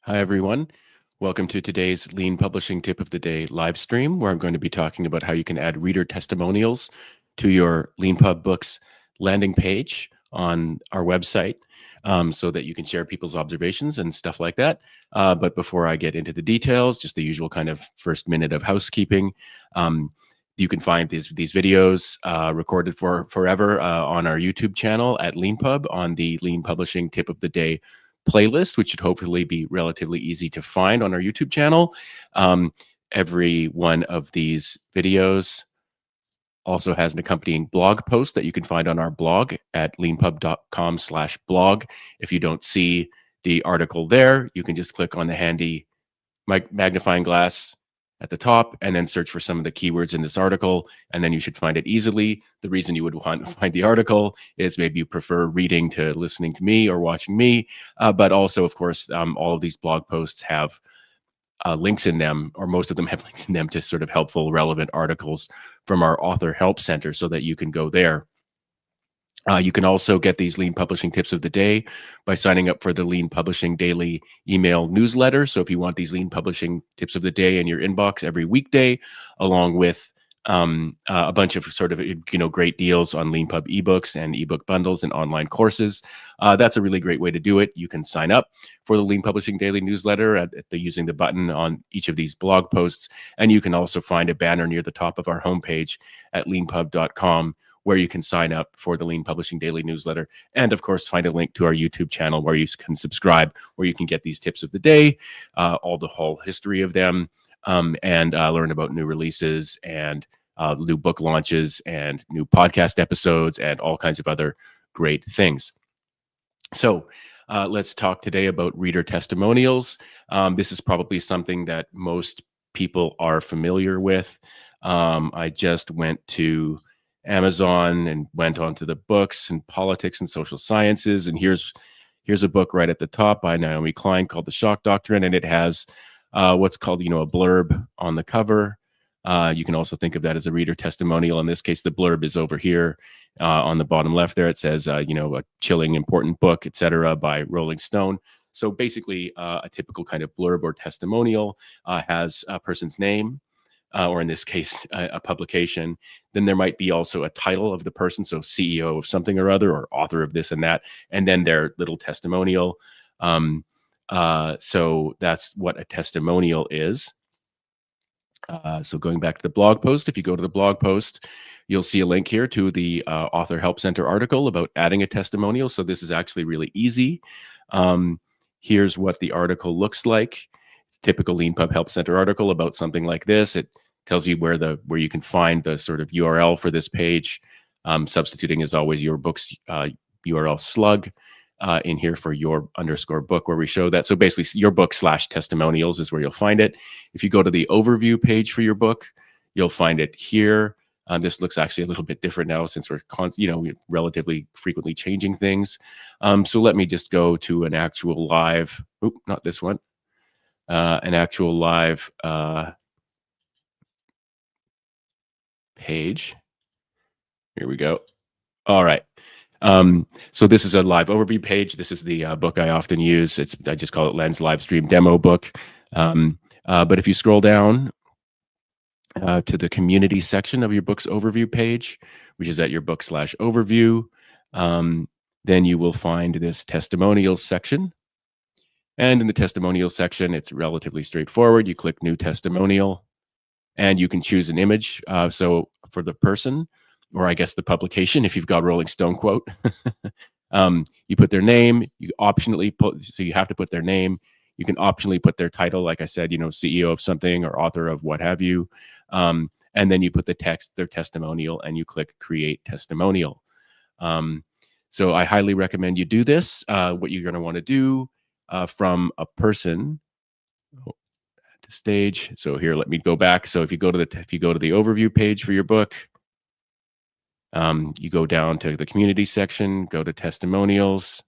Hi, everyone. Welcome to today's Lean Publishing Tip of the Day live stream, where I'm going to be talking about how you can add reader testimonials to your Leanpub books landing page on our website so that you can share people's observations and stuff like that. But before I get into the details, just the usual kind of first minute of housekeeping. You can find these videos recorded for forever on our YouTube channel at Leanpub on the Lean Publishing Tip of the Day playlist, which should hopefully be relatively easy to find on our YouTube channel. Every one of these videos also has an accompanying blog post that you can find on our blog at leanpub.com/blog. If you don't see the article there, you can just click on the handy magnifying glass at the top and then search for some of the keywords in this article, and then you should find it easily. The reason you would want to find the article is maybe you prefer reading to listening to me or watching me, but also, of course, all of these blog posts have links in them, or most of them have links in them to sort of helpful, relevant articles from our Author Help Center so that you can go there. You can also get these Lean Publishing Tips of the Day by signing up for the Lean Publishing Daily email newsletter. So if you want these Lean Publishing Tips of the Day in your inbox every weekday, along with a bunch of sort of great deals on Leanpub ebooks and ebook bundles and online courses, that's a really great way to do it. You can sign up for the Lean Publishing Daily newsletter using the button on each of these blog posts, and you can also find a banner near the top of our homepage at leanpub.com where you can sign up for the Lean Publishing Daily newsletter, and of course find a link to our YouTube channel where you can subscribe, where you can get these tips of the day, all the whole history of them, and learn about new releases and new book launches and new podcast episodes and all kinds of other great things. So let's talk today about reader testimonials. This is probably something that most people are familiar with. I just went to Amazon and went on to the books and politics and social sciences, and here's a book right at the top by Naomi Klein called The Shock Doctrine, and it has what's called a blurb on the cover. You can also think of that as a reader testimonial. In this case, the blurb is over here on the bottom left there. It says a chilling important book, etc., by Rolling Stone. So basically a typical kind of blurb or testimonial has a person's name, or in this case, a publication. Then there might be also a title of the person, so CEO of something or other, or author of this and that, and then their little testimonial. So that's what a testimonial is. So going back to the blog post, if you go to the blog post, you'll see a link here to the Author Help Center article about adding a testimonial. So this is actually really easy. Here's what the article looks like. It's a typical Leanpub Help Center article about something like this. It tells you where you can find the sort of URL for this page. Substituting as always your book's URL slug in here for your _book, where we show that. So basically your book /testimonials is where you'll find it. If you go to the overview page for your book, you'll find it here. This looks actually a little bit different now since we're relatively frequently changing things. So let me just go to an actual live, not this one, an actual live page. Here we go. All right. So this is a live overview page. This is the book I often use. I just call it Len's Live Stream Demo Book. But if you scroll down to the community section of your book's overview page, which is at your book /overview, then you will find this testimonials section. And in the testimonials section, it's relatively straightforward. You click New Testimonial, and you can choose an image. So for the person, or I guess the publication, if you've got Rolling Stone quote, you put their name. You optionally put, so you have to put their name. You can optionally put their title, like I said, CEO of something or author of what have you. And then you put the text, their testimonial, and you click Create Testimonial. So I highly recommend you do this. What you're going to want to do from a person to stage. So here, let me go back. So if you go to the overview page for your book, you go down to the community section, go to testimonials.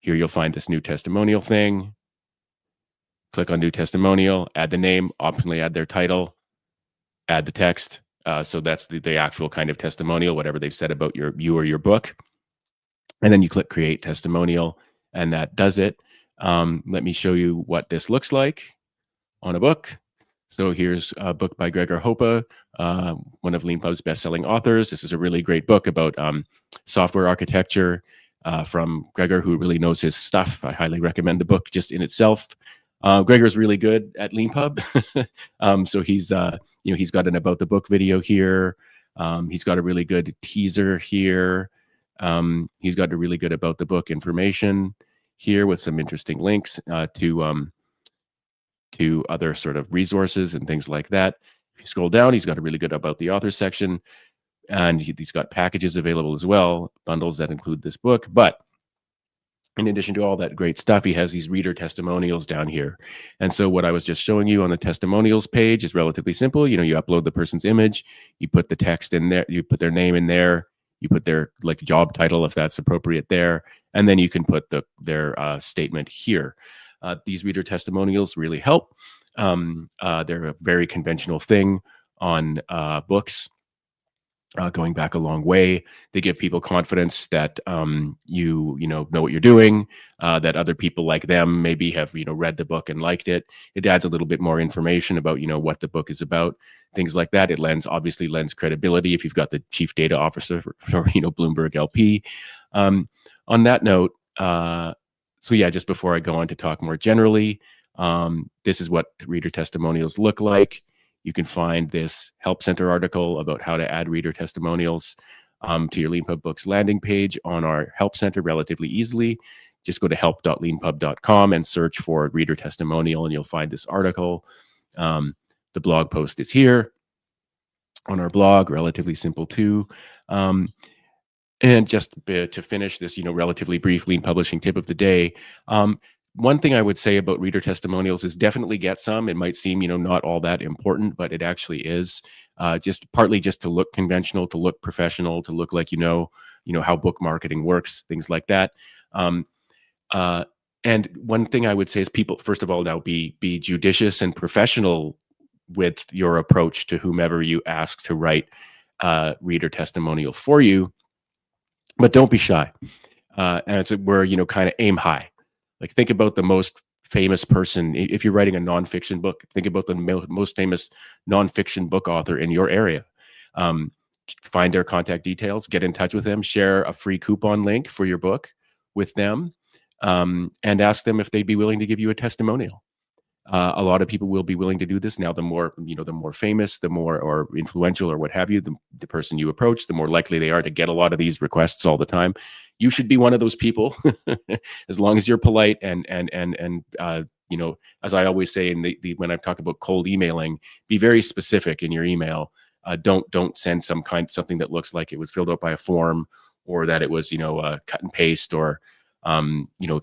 Here you'll find this new testimonial thing. Click on New Testimonial, add the name, optionally add their title, add the text. So that's the actual kind of testimonial, whatever they've said about you or your book. And then you click Create Testimonial, and that does it. Let me show you what this looks like on a book. So here's a book by Gregor Hoppe, one of Leanpub's best-selling authors. This is a really great book about software architecture from Gregor, who really knows his stuff. I highly recommend the book just in itself. Gregor's really good at Leanpub, so he's he's got an about the book video here. He's got a really good teaser here. He's got a really good about the book information here with some interesting links to other sort of resources and things like that. If you scroll down, he's got a really good about the author section, and he's got packages available as well, bundles that include this book. But in addition to all that great stuff, he has these reader testimonials down here. And so what I was just showing you on the testimonials page is relatively simple. You upload the person's image, you put the text in there, you put their name in there, you put their job title if that's appropriate there, and then you can put their statement here. These reader testimonials really help. They're a very conventional thing on books, going back a long way. They give people confidence that you know what you're doing, that other people like them maybe have read the book and liked it. It adds a little bit more information about what the book is about, things like that. It obviously lends credibility if you've got the chief data officer for Bloomberg LP. On that note, so yeah, just before I go on to talk more generally, this is what reader testimonials look like. You can find this Help Center article about how to add reader testimonials to your Leanpub Books landing page on our Help Center relatively easily. Just go to help.leanpub.com and search for reader testimonial, and you'll find this article. The blog post is here on our blog, relatively simple too. And just to finish this, relatively brief Lean Publishing tip of the day, one thing I would say about reader testimonials is definitely get some. It might seem, not all that important, but it actually is. Just partly just to look conventional, to look professional, to look like how book marketing works, things like that. And one thing I would say is people, first of all, now be judicious and professional with your approach to whomever you ask to write reader testimonial for you. But don't be shy. And it's where, kind of aim high. Like think about the most famous person. If you're writing a nonfiction book, think about the most famous nonfiction book author in your area. Find their contact details, get in touch with them, share a free coupon link for your book with them, and ask them if they'd be willing to give you a testimonial. A lot of people will be willing to do this now. The more famous, the more or influential or what have you, the person you approach, the more likely they are to get a lot of these requests all the time. You should be one of those people, as long as you're polite and as I always say when I talk about cold emailing, be very specific in your email. Don't send something that looks like it was filled out by a form, or that it was cut and paste, or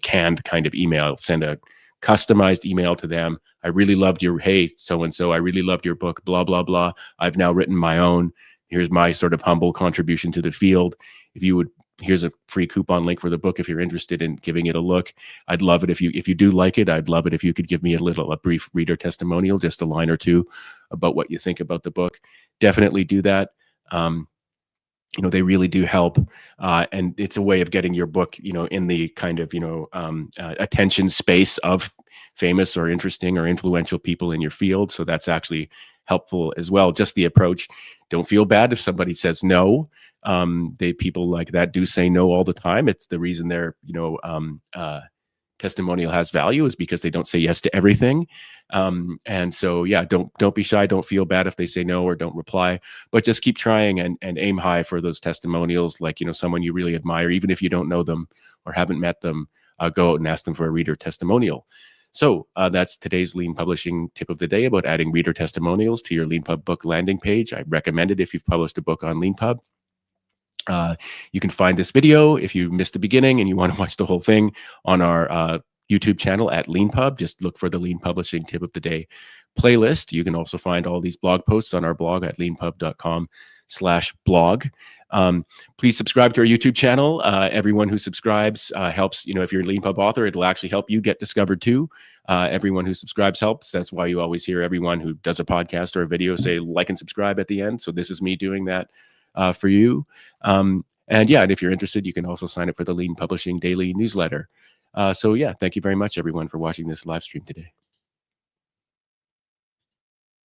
canned kind of email. Send a customized email to them. I really loved hey, so-and-so, I really loved your book, blah, blah, blah. I've now written my own. Here's my sort of humble contribution to the field. Here's a free coupon link for the book if you're interested in giving it a look. I'd love it if you do like it. I'd love it if you could give me a brief reader testimonial, just a line or two about what you think about the book. Definitely do that. They really do help, and it's a way of getting your book, in the kind of attention space of famous or interesting or influential people in your field. So that's actually helpful as well. Just the approach. Don't feel bad if somebody says no. People like that do say no all the time. It's the reason their testimonial has value is because they don't say yes to everything. And so, yeah, don't be shy. Don't feel bad if they say no or don't reply, but just keep trying and aim high for those testimonials. Like, someone you really admire, even if you don't know them or haven't met them, go out and ask them for a reader testimonial. So that's today's Lean Publishing tip of the day about adding reader testimonials to your Leanpub book landing page. I recommend it if you've published a book on Leanpub. You can find this video if you missed the beginning and you want to watch the whole thing on our YouTube channel at Leanpub. Just look for the Lean Publishing Tip of the Day playlist. You can also find all these blog posts on our blog at leanpub.com/blog. Please subscribe to our YouTube channel. Everyone who subscribes helps. If you're a Leanpub author, it'll actually help you get discovered too. Everyone who subscribes helps. That's why you always hear everyone who does a podcast or a video say like and subscribe at the end. So this is me doing that for you. And if you're interested, you can also sign up for the Lean Publishing Daily newsletter. So yeah, thank you very much, everyone, for watching this live stream today.